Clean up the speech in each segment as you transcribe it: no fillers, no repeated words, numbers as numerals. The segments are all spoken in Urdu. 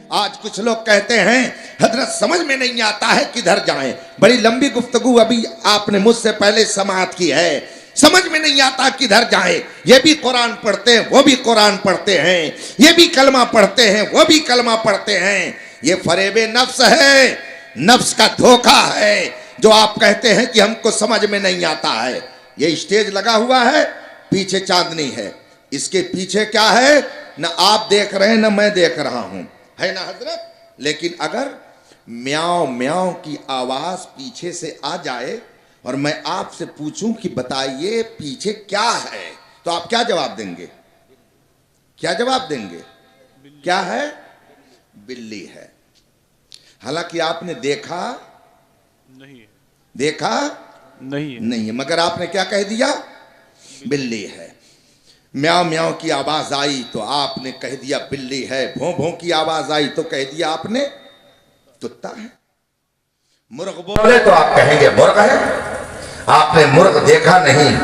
آج کچھ لوگ کہتے ہیں حضرت سمجھ میں نہیں آتا ہے کدھر جائیں. بڑی لمبی گفتگو ابھی آپ نے مجھ سے پہلے سماعت کی ہے. سمجھ میں نہیں آتا کدھر جائیں. یہ بھی قرآن پڑھتے ہیں وہ بھی قرآن پڑھتے ہیں, یہ بھی کلمہ پڑھتے ہیں وہ بھی کلمہ پڑھتے ہیں. یہ فریب نفس ہے, نفس کا دھوکہ ہے جو آپ کہتے ہیں کہ ہم کو سمجھ میں نہیں آتا ہے. یہ اسٹیج لگا ہوا ہے, پیچھے چاندنی ہے, اس کے پیچھے کیا ہے نہ آپ دیکھ رہے ہیں نہ میں دیکھ رہا ہوں, ہے نا حضرت. لیکن اگر میاؤں میاؤں کی آواز پیچھے سے آ جائے اور میں آپ سے پوچھوں کہ بتائیے پیچھے کیا ہے, تو آپ کیا جواب دیں گے؟ کیا جواب دیں گے؟ کیا ہے؟ بلی ہے. حالانکہ آپ نے دیکھا نہیں, دیکھا نہیں, مگر آپ نے کیا کہہ دیا؟ بلی ہے. میاؤں میاؤں کی آواز آئی تو آپ نے کہہ دیا بلی ہے. بھوں بھوں کی آواز آئی تو کہہ دیا آپ نے کتا ہے. مرغ بولے تو آپ کہیں گے مرغ ہے. آپ نے مرغ دیکھا نہیں,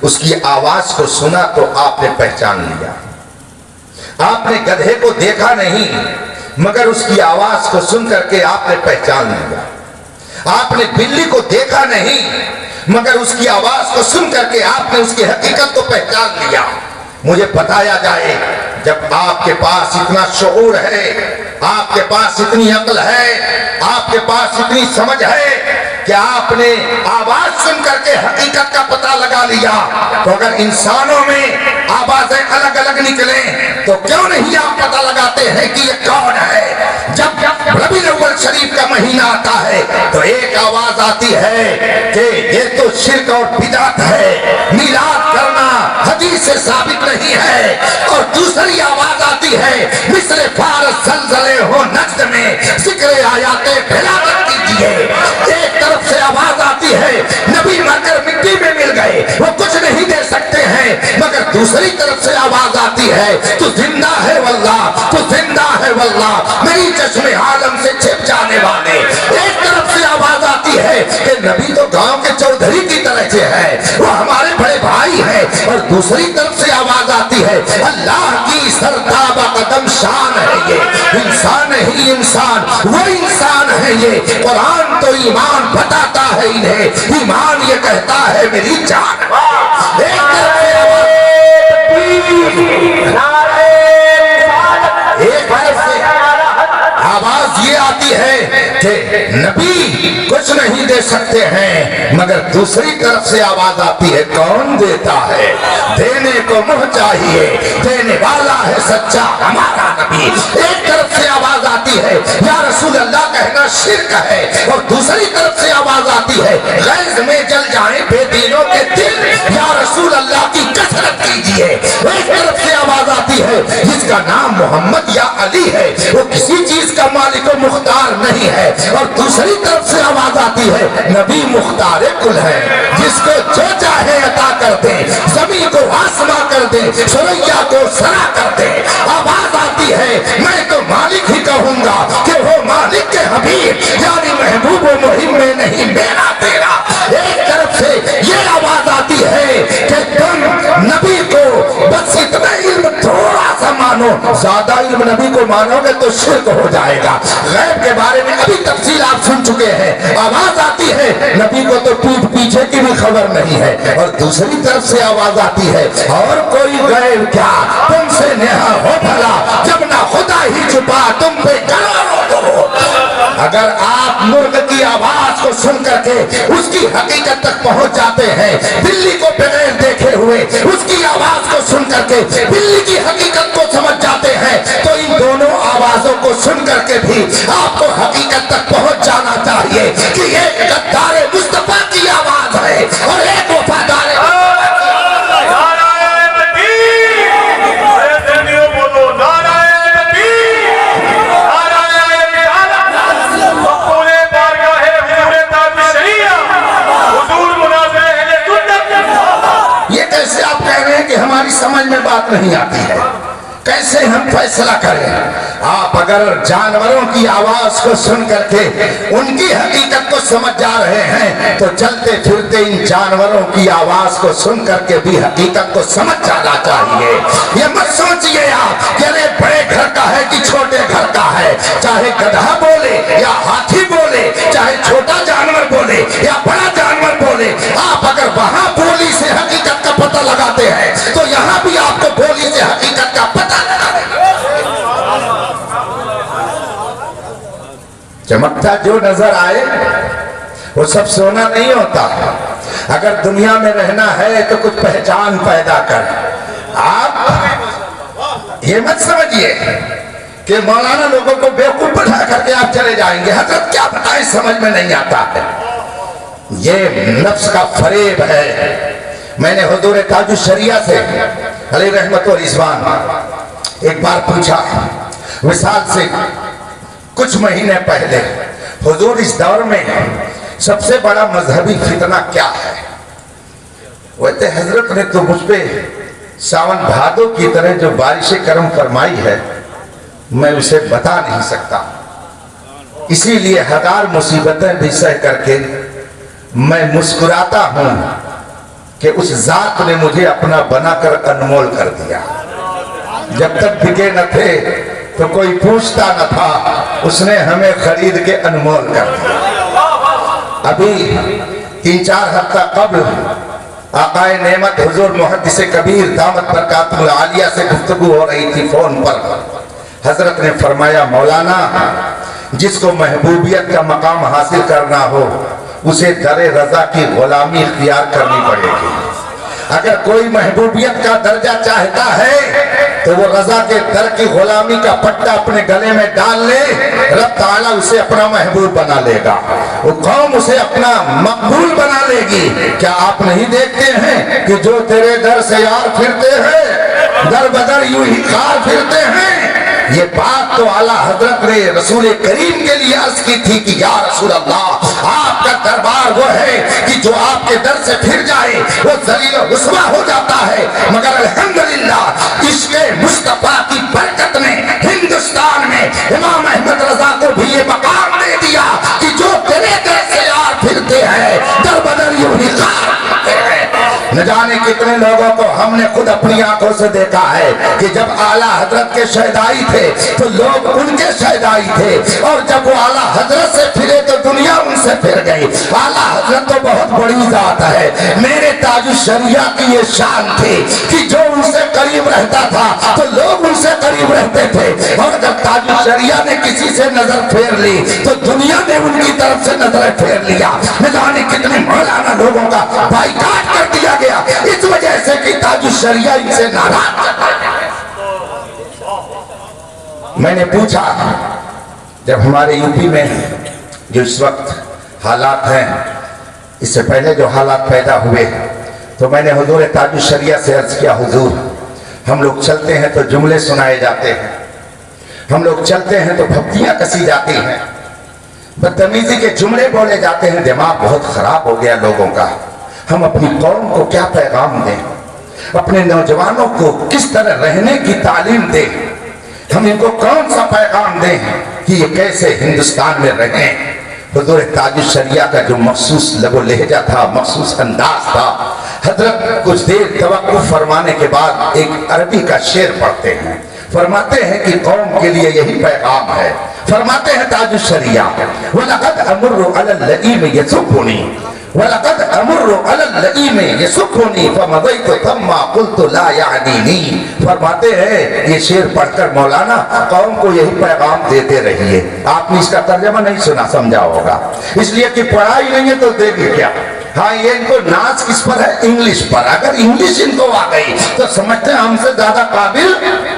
اس کی آواز کو سنا تو آپ نے پہچان لیا. آپ نے گدھے کو دیکھا نہیں مگر اس کی آواز کو سن کر کے آپ نے پہچان لیا. آپ نے بلی کو دیکھا نہیں مگر اس کی آواز کو سن کر کے آپ نے اس کی حقیقت کو پہچان لیا. مجھے بتایا جائے جب آپ کے پاس اتنا شعور ہے, آپ کے پاس اتنی عقل ہے, آپ کے پاس اتنی سمجھ ہے کہ آپ نے آواز سن کر کے حقیقت کا پتہ لگا لیا, تو اگر انسانوں میں آوازیں الگ الگ نکلیں تو کیوں نہیں آپ پتہ لگاتے ہیں کہ یہ کون ہے؟ جب ربیع الاول شریف کا مہینہ آتا ہے تو ایک آواز آتی ہے کہ یہ تو شرک اور بدعت ہے, میلاد کرنا حدیث سے ثابت نہیں ہے, اور دوسری آواز آتی ہے مثل فارس زلزلے ہو نجد میں ذکر آیات بلاغت کیجئے. ایک طرف سے آواز آتی ہے نبی مر کر مٹی میں مل گئے وہ کچھ نہیں دے سکتے ہیں, مگر دوسری طرف سے آواز آتی ہے تو زندہ ہے واللہ, تو زندہ ہے واللہ میری چشم عالم سے چھپ جانے والے. ایک طرف سے آواز آتی ہے کہ نبی تو گاؤں کے چودھری کی طرح سے ہے, وہ ہمارے بڑے بھائی ہے, اور دوسری طرف سے آواز آتی ہے اللہ کی سرتابہ قدم شان ہے, یہ انسان نہیں انسان وہ انسان ہے. یہ قرآن تو ایمان بتاتا ہے انہیں, ایمان یہ کہتا ہے میری جان. ایک طرف سے آواز یہ آتی ہے کہ نبی کچھ نہیں دے سکتے ہیں, مگر دوسری طرف سے آواز آتی ہے کون دیتا ہے, دینے کو منہ چاہیے, دینے والا ہے سچا ہمارا نبی. ایک طرف سے آواز آتی ہے یا رسول اللہ کہنا شرک ہے, اور دوسری طرف سے آواز آتی ہے غیظ میں جل جائیں بے دینوں کے دل, یا رسول اللہ کی کثرت کیجئے. ایک طرف سے آواز آتی ہے جس کا نام محمد یا علی ہے وہ کسی چیز کا مالک و مختار نہیں ہے, اور دوسری طرف سے آواز آتی ہے نبی مختار کل ہے, جس کو جو چاہے عطا کر دے, زمین کو آسماں کر دے, سریا کو سرا کر دے. آواز آتی ہے میں تو مالک ہی کہوں گا کہ وہ مالک کے حبیب یعنی محبوب و مہم میں نہیں میرا تیرا. ایک طرف سے یہ آواز آتی ہے کہ تم نبی کو بس اتنا علم تھوڑا سا مانو, زیادہ علم نبی کو مانو گے تو شرک ہو جائے گا. غیب کے بارے میں ابھی تفصیل آپ سن چکے ہیں. آواز آتی ہے نبی کو تو پیٹھ پیچھے کی بھی خبر نہیں ہے, اور دوسری طرف سے آواز آتی ہے اور کوئی غیب کیا تم سے نہا ہو بھلا, جب نہ خدا ہی چھپا تم پہ کروڑوں دو. اگر آپ مرغ کی آواز کو سن کر کے اس کی حقیقت تک پہنچ جاتے ہیں, بلی کو بغیر دیکھے ہوئے اس کی آواز کو سن کر کے بلی کی حقیقت کو سمجھ جاتے ہیں, تو ان دونوں آوازوں کو سن کر کے بھی آپ کو حقیقت تک پہنچ جانا چاہیے کہ ایک غدار مصطفیٰ کی آواز ہے اور ایک وفادار ہماری سمجھ میں بات نہیں آتی ہے, کیسے ہم فیصلہ کریں؟ آپ اگر جانوروں کی آواز کو سن کر کے ان کی حقیقت کو سمجھ جا رہے ہیں تو چلتے پھرتے ان جانوروں کی آواز کو سن کر کے بھی حقیقت کو سمجھ جانا چاہیے. یہ مت سوچئے آپ کہ بڑے گھر کا ہے کہ چھوٹے گھر کا ہے, ہے. چاہے گدھا بولے یا ہاتھی بولے, چاہے چھوٹا جانور بولے یا بڑا جانور بولے, آپ اگر وہاں بولی سے حقیقت کا پتہ لگاتے ہیں تو یہاں بھی آپ کو بولی سے حقیقت کا پتہ لگانا. چمکتا جو نظر آئے وہ سب سونا نہیں ہوتا. اگر دنیا میں رہنا ہے تو کچھ پہچان پیدا کر. آپ یہ مت سمجھیے کہ مولانا لوگوں کو بیوقوف بنا کر کے آپ چلے جائیں گے. حضرت کیا بتائیں سمجھ میں نہیں آتا ہے. یہ نفس کا فریب ہے. میں نے حضور تاج الشریعہ سے علیہ رحمت و رضوان ایک بار پوچھا, وصال سے کچھ مہینے پہلے, حضور اس دور میں سب سے بڑا مذہبی فتنہ کیا ہے؟ ویسے حضرت نے تو مجھ پہ ساون بھادو کی طرح جو بارش کرم فرمائی ہے میں اسے بتا نہیں سکتا. اسی لیے ہزار مصیبتیں بھی سہ کر کے میں مسکراتا ہوں کہ اس ذات نے مجھے اپنا بنا کر انمول کر دیا. جب تک بکے نہ تھے تو کوئی پوچھتا نہ تھا, اس نے ہمیں خرید کے انمول کر دیا. ابھی 3-4 ہفتہ قبل آقائے نعمت حضور محدث کبیر دامت برکاتہ العالیہ سے گفتگو ہو رہی تھی فون پر. حضرت نے فرمایا, مولانا جس کو محبوبیت کا مقام حاصل کرنا ہو اسے در رضا کی غلامی اختیار کرنی پڑے گی. اگر کوئی محبوبیت کا درجہ چاہتا ہے تو وہ رضا کے در کی غلامی کا پٹا اپنے گلے میں ڈال لے, رب تعالیٰ اسے اپنا محبوب بنا لے گا, وہ قوم اسے اپنا مقبول بنا لے گی. کیا آپ نہیں دیکھتے ہیں کہ جو تیرے در سے یار پھرتے ہیں در بدر یوں ہی خار پھرتے ہیں؟ یہ بات تو اعلیٰ حضرت نے رسول کریم کے لیے عرض کی تھی کہ یا رسول اللہ, آپ کا دربار وہ ہے کہ جو آپ کے در سے پھر جائے وہ ذلیل و رسوا ہو جاتا ہے. مگر الحمدللہ عشق مصطفیٰ کی برکت نے ہندوستان میں امام احمد رضا کو بھی یہ مقام دے دیا کہ جو تیرے در سے یار پھرتے ہیں در بدر یوں ہی خار پھرتے ہیں. نہ جانے کتنے لوگوں کو ہم نے خود اپنی آنکھوں سے دیکھا ہے کہ جب اعلیٰ حضرت کے شہدائی تھے تو لوگ ان کے شہدائی تھے, اور جب وہ اعلیٰ حضرت سے پھرے تو دنیا ان سے پھر گئی. اعلیٰ حضرت تو بہت بڑی ذات ہے. میرے تاج الشریعہ کی یہ شان تھی کہ جو ان سے قریب رہتا تھا تو لوگ ان سے قریب رہتے تھے, اور جب تاج الشریعہ نے کسی سے نظر پھیر لی تو دنیا نے ان کی طرف سے نظریں پھیر لیا. نہ جانے کتنے مولانا لوگوں کا بائیکاٹ کر دیا گیا اس وجہ سے کہ تاج الشریعہ ان سے ناراض. میں نے پوچھا, جب ہمارے یو پی میں جو اس وقت حالات ہیں, اس سے پہلے جو حالات پیدا ہوئے, تو میں نے حضور تاج الشریعہ سے عرض کیا, حضور ہم لوگ چلتے ہیں تو جملے سنائے جاتے ہیں, ہم لوگ چلتے ہیں تو بھکتیاں کسی جاتی ہیں, بدتمیزی کے جملے بولے جاتے ہیں, دماغ بہت خراب ہو گیا لوگوں کا. ہم اپنی قوم کو کیا پیغام دیں, اپنے نوجوانوں کو کس طرح رہنے کی تعلیم دیں, ہم ان کو کون سا پیغام دیں کہ یہ کیسے ہندوستان میں رہیں. حضور تاج الشریعہ کا جو مخصوص لب و لہجہ تھا, مخصوص انداز تھا, حضرت کچھ دیر توقف فرمانے کے بعد ایک عربی کا شعر پڑھتے ہیں. فرماتے ہیں کہ قوم کے لیے یہی پیغام ہے. فرماتے ہیں تاج الشریعہ, وَلَقَدْ أَمُرُّ عَلَى اللَّئِيمِ يَسُبُّنِي وَلَقَدْ أَمُرُّ عَلَى اللَّئِيمِ يَسُبُّنِي فَمَضَيْتُ ثَمَّ قُلْتُ لَا يَعْنِينِي. فرماتے ہیں یہ شعر پڑھ کر مولانا قوم کو یہی پیغام دیتے رہیے. آپ نے اس کا ترجمہ نہیں سنا سمجھا ہوگا, اس لیے کہ پڑھائی نہیں ہے تو دے گی کیا. ہاں یہ ان کو ناز کس پر ہے, انگلش پر. اگر انگلش ان کو آ گئی تو سمجھتے ہیں ہم سے زیادہ قابل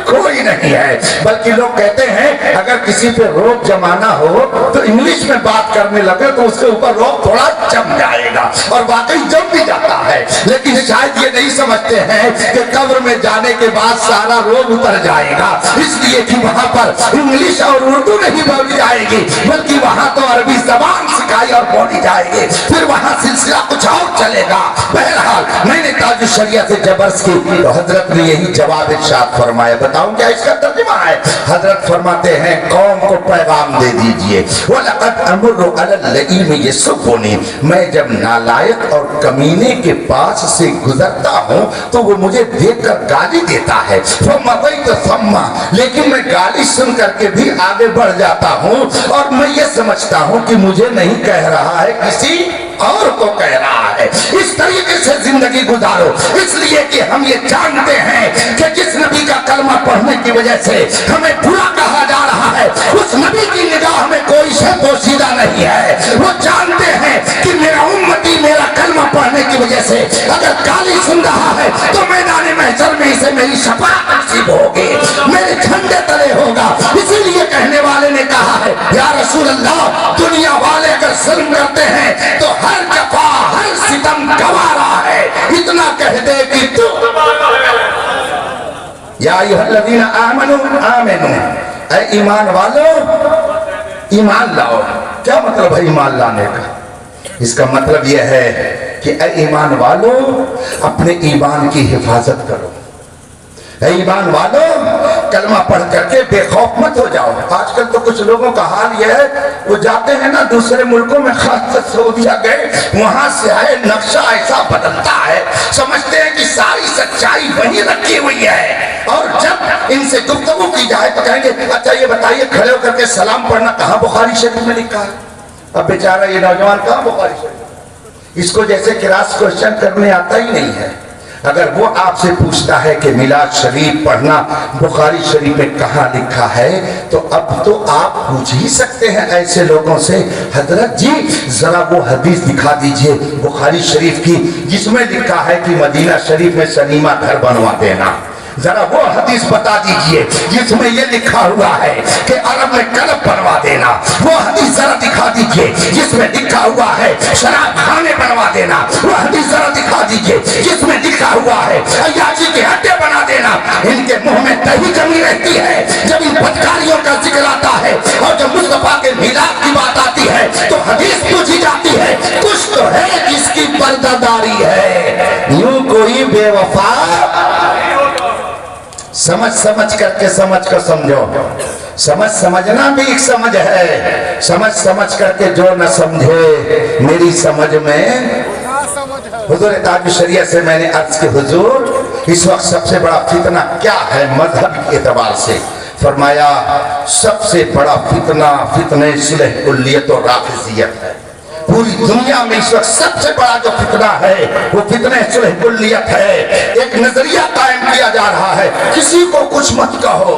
کوئی نہیں ہے. بلکہ لوگ کہتے ہیں اگر کسی پہ روب جمانا ہو تو انگلش میں بات کرنے لگے تو اس کے اوپر روب تھوڑا جم جائے گا, اور واقعی جم بھی جاتا ہے. لیکن شاید یہ نہیں سمجھتے ہیں کہ قبر میں جانے کے بعد سارا روب اتر جائے گا, اس لیے کہ وہاں پر انگلش اور اردو نہیں بولی جائے گی بلکہ وہاں تو عربی زبان سکھائی اور بولی جائے گی. پھر وہاں سلسلہ کچھ اور چلے گا. بہرحال میں نے تاج الشریعہ سے جب عرض کی تو حضرت نے یہی جواب ارشاد فرمایا. بتا بتاؤں کیا اس کا ترجمہ ہے؟ حضرت فرماتے ہیں قوم کو پیغام دے دیجئے وَلَقَدْ أَمُرُّ عَلَى الَّئِيمِ يَسُبُّنِي، میں جب نالائق اور کمینے کے پاس سے گزرتا ہوں تو وہ مجھے دیکھ کر گالی دیتا ہے، فَمَضَيْتُ ثَمَّ، لیکن میں گالی سن کر کے بھی آگے بڑھ جاتا ہوں اور میں یہ سمجھتا ہوں کہ مجھے نہیں کہہ رہا ہے، کسی اور کو کہہ رہا ہے۔ اس طریقے سے زندگی گزارو، اس لیے کہ ہم یہ جانتے ہیں کہ جس نبی کا کلمہ پڑھنے کی وجہ سے ہمیں برا کہا جا رہا ہے، اس نبی کی نگاہ میں کوئی شے پوشیدہ نہیں ہے۔ وہ جانتے ہیں کہ میرا امتی میرا کلمہ پڑھنے کی وجہ سے اگر گالی سن رہا ہے تو میدان محشر میں اسے میری شفاعت نصیب ہوگی، میرے جھنڈے تلے ہوگا۔ اسی لیے کہنے والے نے کہا ہے یا رسول اللہ، دنیا والے اگر ظلم کرتے ہیں تو ہر جفا ہر ستم گوارا ہے، اتنا کہہ دے کہ تو یا ایھا الذین آمنوا آمنوا، اے ایمان والو ایمان لاؤ۔ کیا مطلب ہے ایمان لانے کا؟ اس کا مطلب یہ ہے کہ اے ایمان والو اپنے ایمان کی حفاظت کرو، اے ایمان والو کلمہ پڑھ کر کے بے خوف مت ہو جاؤ۔ آج کل تو کچھ لوگوں کا حال یہ ہے، وہ جاتے ہیں نا دوسرے ملکوں میں، خاص طور سعودیہ گئے، وہاں سے آئے نقشہ ایسا بدلتا ہے، سمجھتے ہیں کہ ساری سچائی وہیں رکھی ہوئی ہے، اور جب ان سے گفتگو کی جائے تو کہیں گے اچھا یہ بتائیے کھڑے ہو کر کے سلام پڑھنا کہاں بخاری شریف میں لکھا ہے؟ اب بیچارہ یہ نوجوان کہاں بخاری شریف، اس کو جیسے کراس کوشچن کرنے آتا ہی نہیں ہے۔ اگر وہ آپ سے پوچھتا ہے کہ میلاد شریف پڑھنا بخاری شریف میں کہاں لکھا ہے، تو اب تو آپ پوچھ ہی سکتے ہیں ایسے لوگوں سے حضرت جی ذرا وہ حدیث دکھا دیجئے بخاری شریف کی جس میں لکھا ہے کہ مدینہ شریف میں سنیما گھر بنوا دینا، ذرا وہ حدیث بتا دیجئے جس میں یہ لکھا ہوا ہے کہ عرب میں کلب بنوا دینا، وہ حدیث ذرا دکھا دیجئے جس میں لکھا ہوا ہے شراب خانے بنوا دینا، وہ حدیث ذرا دکھا دیجئے جس میں لکھا ہوا ہے عیاشی کے ہڈے بنا دینا۔ ان کے منہ میں دہی جمی رہتی ہے جب ان بدکاریوں کا ذکر آتا ہے، اور جب مصطفیٰ کے میلاد کی بات آتی ہے تو حدیث پوچھی جاتی ہے، کچھ تو ہے جس کی پردہ داری ہے۔ یوں کوئی بے وفا سمجھ کر کے سمجھ کو سمجھو، سمجھنا بھی ایک سمجھ ہے، سمجھ کر کے جو نہ سمجھے میری سمجھ میں۔ حضور تاج الشریعہ سے میں نے عرض کہ حضور اس وقت سب سے بڑا فتنہ کیا ہے مذہب کے اعتبار سے؟ فرمایا سب سے بڑا فتنہ صلح کلیت و رافضیت ہے۔ پوری دنیا میں اس وقت سب سے بڑا جو فتنہ ہے وہ فتنہ صلح کلیت ہے۔ ایک نظریہ قائم کیا جا رہا ہے، کسی کو کچھ مت کہو،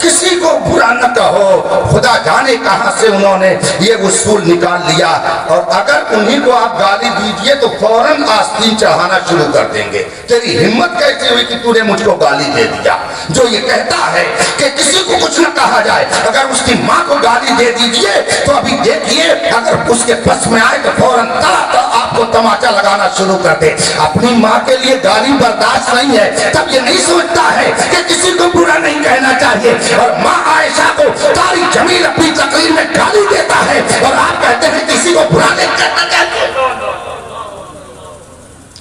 کسی کو برا نہ کہو، خدا جانے کہاں سے انہوں نے یہ اصول نکال لیا، اور اگر انہیں کو آپ گالی دیجئے تو فوراً آستین چڑھانا شروع کر دیں گے۔ تیری ہمت کیسے ہوئی کہ تو نے مجھ کو گالی دے دیا؟ جو یہ کہتا ہے کہ کسی کو کچھ نہ کہا جائے، اگر اس کی ماں کو گالی دے دیجئے تو ابھی دیکھیے اگر اس کے بس میں آئے تو فوراً آپ کو تماچا لگانا شروع کر دے۔ اپنی ماں کے لیے گالی برداشت نہیں ہے، تب یہ نہیں سوچتا ہے کہ کسی کو برا نہیں کہنا چاہیے، اور ماں عائشہ کو تاری جمیل اپنی تقریر میں گالی دیتا ہے اور آپ کہتے ہیں کسی کو برا نہیں کہنا چاہیے۔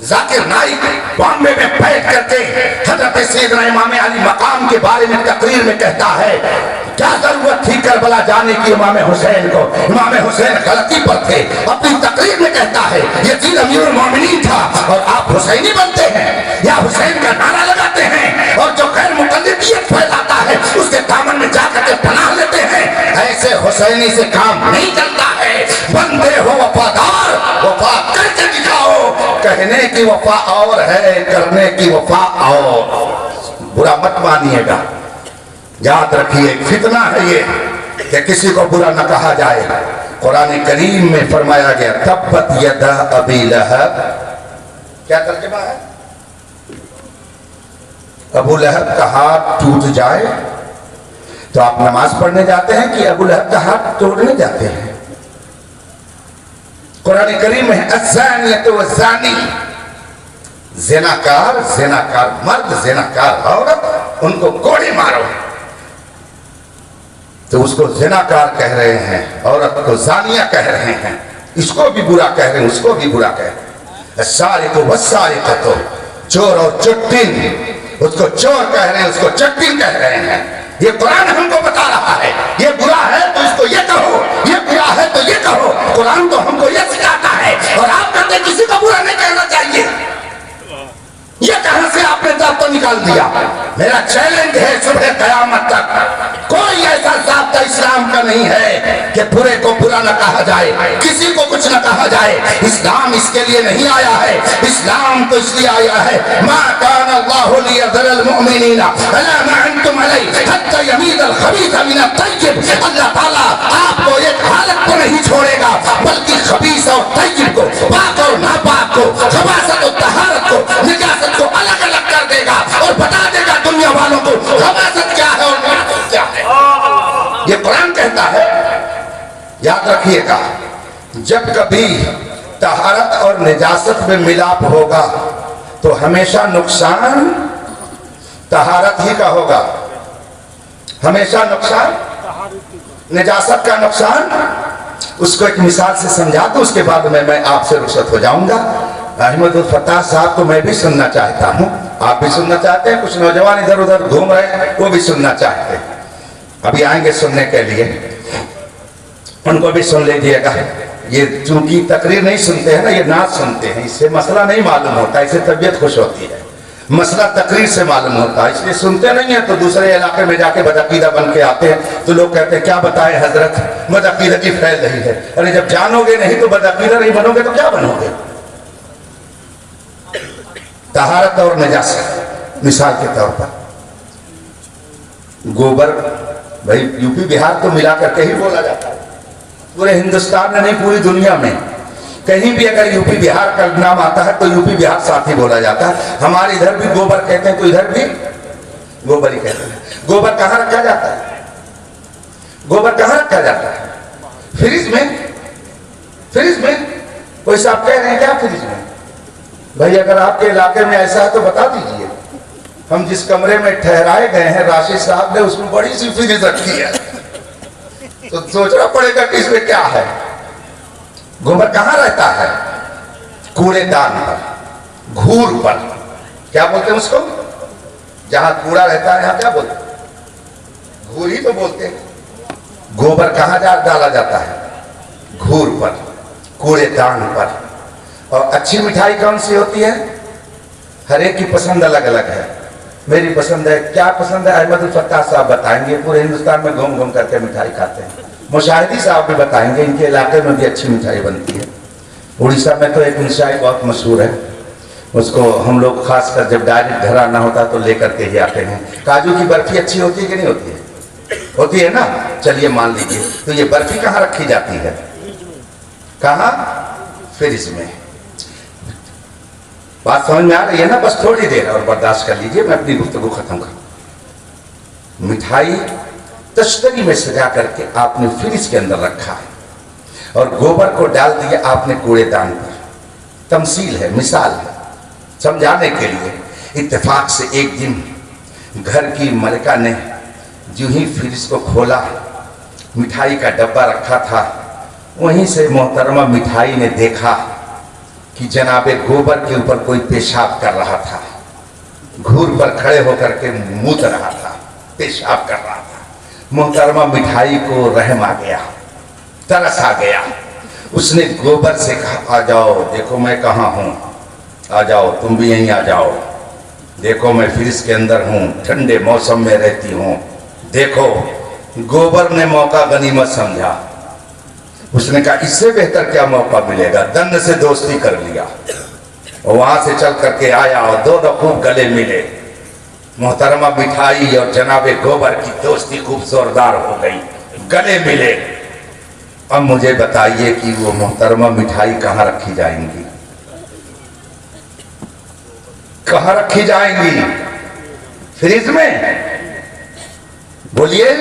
ذاکر نائک بامبے میں بیٹھ کر کے حضرت سیدنا امام علی مقام کے بارے میں تقریر میں کہتا ہے کیا ضرورت تھی کربلا جانے کی امام حسین کو، امام حسین غلطی پر تھے۔ اپنی تقریر میں کہتا ہے یزید امیر المومنین تھا اور آپ حسینی بنتے ہیں یا حسین کا نعرہ لگاتے ہیں، اور جو غیر مقلدیت پھیلاتا ہے اس کے دامن میں جا کر کے پناہ لیتے ہیں۔ ایسے حسینی سے کام نہیں چلتا ہے، بندے ہو وفادار، وفا کر کے دکھاؤ۔ کہنے کی وفا اور ہے، کرنے کی وفا اور۔ برا مت مانیے گا، یاد رکھیے فتنہ ہے یہ کہ کسی کو برا نہ کہا جائے۔ قرآن کریم میں فرمایا گیا تبت یدا ابی لہب، کیا ترجمہ ہے؟ ابو لہب کا ہاتھ ٹوٹ جائے تو آپ نماز پڑھنے جاتے ہیں کہ ابو لہب کا ہاتھ توڑنے جاتے ہیں؟ قرآن کریم میں الزانیۃ والزانی، زناکار مرد زناکار عورت، ان کو کوڑے مارو، تو اس کو زناکار کہہ رہے ہیں، عورت کو زانیہ کہہ رہے ہیں، اس کو بھی برا کہہ رہے ہیں، اس کو بھی برا کہہ رہے ہیں۔ السارق والسارقۃ، چور اور چٹن اس کو چور کہہ رہے ہیں، اس کو چٹین کہہ رہے ہیں. یہ قرآن ہم کو بتا رہا ہے یہ برا ہے تو اس کو یہ کہو، یہ برا ہے تو یہ کہو. قرآن تو ہم کو یہ سکھاتا ہے، اور آپ کہتے ہیں کسی کو برا نہیں کہنا چاہیے. یہ کہاں سے آپ نے ضابطہ نکال دیا؟ میرا چیلنج ہے صبح قیامت تک کوئی ایسا ضابطہ اسلام کا نہیں ہے کہ برے کو برا نہ کہا جائے، کسی کو کچھ نہ کہا جائے. اسلام اس کے لیے نہیں آیا ہے، اسلام تو اس لیے آیا ہے ما کان اللہ لیذر المؤمنین علی ما انتم علیہ حتی یمیز الخبیث من الطیب. اللہ تعالیٰ آپ کو ایک حالت کو نہیں چھوڑے گا بلکہ خبیث اور طیب کو، پاک اور ناپاک کو، خباثت اور طہارت کو، نجاست کو الگ الگ کر دے گا اور بتا دے گا دنیا والوں کو خباثت کیا ہے اور نجاست کیا ہے. یہ قرآن کہتا ہے. یاد رکھیے گا جب کبھی طہارت اور نجاست میں ملاپ ہوگا تو ہمیشہ نقصان طہارت ہی کا ہوگا، ہمیشہ نقصان نجاست کا نقصان. اس کو ایک مثال سے سمجھا دوں، اس کے بعد میں آپ سے رخصت ہو جاؤں گا. احمد الفتاح صاحب کو میں بھی سننا چاہتا ہوں، آپ بھی سننا چاہتے ہیں، کچھ نوجوان ادھر ادھر گھوم رہے ہیں وہ بھی سننا چاہتے ہیں، ابھی آئیں گے سننے کے لیے، ان کو بھی سن لیجئے گا. یہ چونکہ تقریر نہیں سنتے ہیں نا، یہ نعت سنتے ہیں، اس سے مسئلہ نہیں معلوم ہوتا، اس سے طبیعت خوش ہوتی ہے. مسئلہ تقریر سے معلوم ہوتا ہے، اس لیے سنتے نہیں ہیں تو دوسرے علاقے میں جا کے بدعقیدہ بن کے آتے ہیں تو لوگ کہتے ہیں کیا بتائیں حضرت بدعقیدگی پھیل رہی ہے. ارے جب جانو گے نہیں تو بدعقیدہ نہیں بنو گے تو کیا بنو گے؟ طہارت اور نجاست مثال کے طور پر گوبر، بھائی یو پی بہار تو ملا کر کے ہی بولا جاتا ہے، پورے ہندوستان میں نہیں پوری دنیا میں کہیں بھی اگر یو پی بہار کا نام آتا ہے تو یو پی بہار ساتھ ہی بولا جاتا ہے. ہمارے ادھر بھی گوبر کہتے ہیں تو ادھر بھی گوبر ہی کہتے ہیں. گوبر کہاں رکھا جاتا ہے؟ گوبر کہاں رکھا جاتا ہے؟ فریج میں. فریج میں کوئی صاحب کہہ رہے ہیں کیا فریج میں؟ بھائی اگر آپ کے علاقے میں ایسا ہے تو بتا دیجئے. ہم جس کمرے میں ٹھہرائے گئے ہیں راشد صاحب نے اس میں بڑی سی فریج رکھی ہے تو سوچنا پڑے گا کہ اس میں کیا ہے. گوبر کہاں رہتا ہے؟ کوڑے دان پر، گھور پر. کیا بولتے ہیں اس کو؟ جہاں کوڑا رہتا ہے یہاں کیا بولتے ہیں؟ گھور ہی تو بولتے ہیں. گوبر کہاں ڈالا جاتا ہے؟ گھور پر، کوڑے دان پر. اور اچھی مٹھائی کون سی ہوتی ہے؟ ہر ایک کی پسند الگ الگ ہے. میری پسند ہے، کیا پسند ہے احمد الفتاح صاحب بتائیں گے، پورے ہندوستان میں گھوم گھوم کر کے مٹھائی کھاتے ہیں. مشاہدی صاحب بھی بتائیں گے، ان کے علاقے میں بھی اچھی مٹھائی بنتی ہے. اڑیسہ میں تو ایک مٹھائی بہت مشہور ہے، اس کو ہم لوگ خاص کر جب ڈائریکٹ گھر آنا ہوتا تو لے کر کے ہی آتے ہیں. کاجو کی برفی اچھی ہوتی ہے کہ نہیں ہوتی ہے؟ ہوتی ہے نا. چلیے مان لیجیے تو یہ برفی کہاں رکھی جاتی ہے؟ کہاں؟ فریج میں. بات سمجھ میں آ رہی ہے نا؟ بس تھوڑی دیر اور برداشت کر لیجئے، میں اپنی گفتگو ختم کروں. مٹھائی تشتری میں سجا کر کے آپ نے فریج کے اندر رکھا ہے اور گوبر کو ڈال دیا آپ نے کوڑے دان پر. تمثیل ہے، مثال ہے سمجھانے کے لیے. اتفاق سے ایک دن گھر کی ملکہ نے جو ہی فریج کو کھولا، مٹھائی کا ڈبہ رکھا تھا، وہیں سے محترمہ مٹھائی نے دیکھا کہ جناب گوبر کے اوپر کوئی پیشاب کر رہا تھا. گھور پر کھڑے ہو کر کے موت رہا تھا، پیشاب کر رہا تھا. محترمہ مٹھائی کو رحم آ گیا، ترس آ گیا. اس نے گوبر سے کہا آ جاؤ، دیکھو میں کہاں ہوں، آ جاؤ تم بھی یہیں آ جاؤ، دیکھو میں فریج کے اندر ہوں، ٹھنڈے موسم میں رہتی ہوں. دیکھو گوبر نے موقع غنیمت سمجھا. اس نے کہا اس سے بہتر کیا موقع ملے گا. دند سے دوستی کر لیا، وہاں سے چل کر کے آیا اور دونوں خوب گلے ملے. محترمہ مٹھائی اور جناب گوبر کی دوستی خوب زوردار ہو گئی، گلے ملے. اب مجھے بتائیے کہ وہ محترمہ مٹھائی کہاں رکھی جائیں گی؟ کہاں رکھی جائیں گی؟ فریج میں؟ بولیے.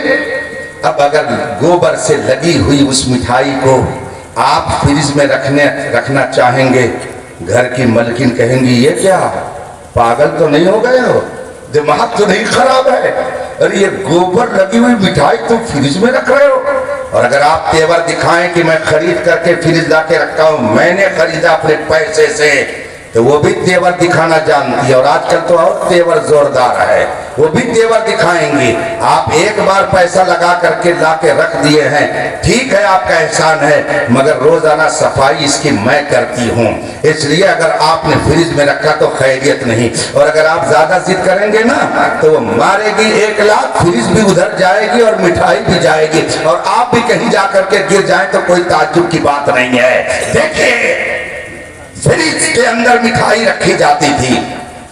اب اگر گوبر سے لگی ہوئی اس مٹھائی کو آپ فریج میں رکھنا چاہیں گے، گھر کی ملکن کہیں گی یہ کیا، پاگل تو نہیں ہو گئے ہو، دماغ تو نہیں خراب ہے، اور یہ گوبر لگی ہوئی مٹھائی تم فریج میں رکھ رہے ہو. اور اگر آپ تیور دکھائیں کہ میں خرید کر کے فریج لا کے رکھا ہوں، میں نے خریدا اپنے پیسے سے، تو وہ بھی تیور دکھانا جانتی ہے، اور آج کل تو اور تیور زوردار ہے، وہ بھی تیور دکھائیں گی۔ آپ ایک بار پیسہ لگا کر کے لا کے رکھ دیے ہیں، ٹھیک ہے آپ کا احسان ہے، مگر روزانہ صفائی اس کی میں کرتی ہوں، اس لیے اگر آپ نے فریج میں رکھا تو خیریت نہیں، اور اگر آپ زیادہ ضد کریں گے نا تو وہ مارے گی 1 لاکھ، فریج بھی ادھر جائے گی اور مٹھائی بھی جائے گی، اور آپ بھی کہیں جا کر کے گر جائیں تو کوئی تعجب کی بات نہیں ہے۔ دیکھیے فریج کے اندر مٹھائی رکھی جاتی تھی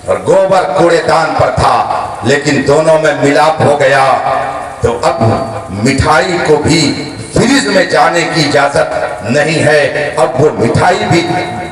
اور گوبر کوڑے دان پر تھا، لیکن دونوں میں ملاپ ہو گیا، تو اب مٹھائی کو بھی فریج میں جانے کی اجازت نہیں ہے، اب وہ مٹھائی بھی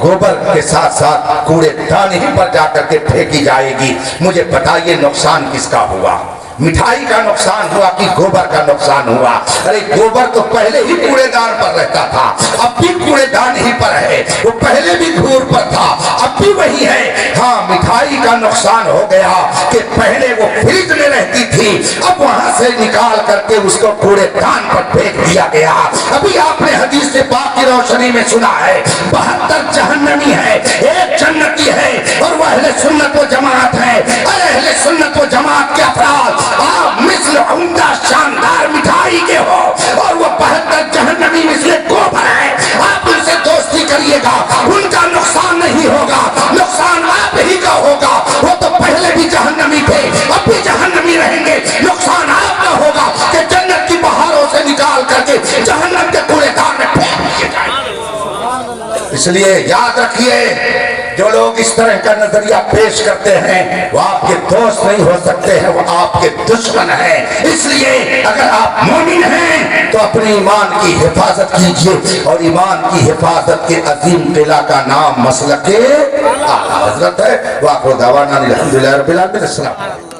گوبر کے ساتھ ساتھ کوڑے دان ہی پر جا کر کے پھینکی جائے گی۔ مجھے بتائیے نقصان کس کا ہوا؟ مٹھائی کا نقصان ہوا کہ گوبر کا نقصان ہوا؟ ارے گوبر تو پہلے ہی کوڑے دان پر رہتا تھا، اب بھی کوڑے دان ہی پر ہے، وہ پہلے بھی گھور پر تھا، اب بھی وہی ہے۔ ہاں مٹھائی کا نقصان ہو گیا کہ پہلے وہ فریج میں رہتی تھی، اب وہاں سے نکال کر کے اس کو کوڑے دان پر پھینک دیا گیا۔ ابھی آپ نے حدیث پاک کی روشنی میں سنا ہے 72 جہنمی ہے، 1 جنتی ہے، اور وہ اہل سنت و جماعت ہے۔ اہل سنت و جماعت کے افراد آپ مثل عمدہ شاندار مٹھائی کے ہو، اور وہ 72 جہنمی مثل گوبر ہے، آپ ان سے دوستی کریے گا، ان کا نقصان نہیں ہوگا، نقصان آپ ہی کا ہوگا۔ وہ تو پہلے بھی جہنمی تھے، اب بھی جہنمی رہیں گے، نقصان آپ کا ہوگا کہ جنت کی بہاروں سے نکال کر کے جہنم کے کوڑے دان میں پھینک دیے جائیں۔ اس لیے یاد رکھیے جو لوگ اس طرح کا نظریہ پیش کرتے ہیں وہ آپ کے دوست نہیں ہو سکتے ہیں، وہ آپ کے دشمن ہیں۔ اس لیے اگر آپ مومن ہیں تو اپنے ایمان کی حفاظت کیجئے، اور ایمان کی حفاظت کے عظیم قلعہ کا نام مسلک اعلیٰ حضرت ہے۔ وآخر دعوانا الحمدللہ رب العالمین۔ السلام علیکم۔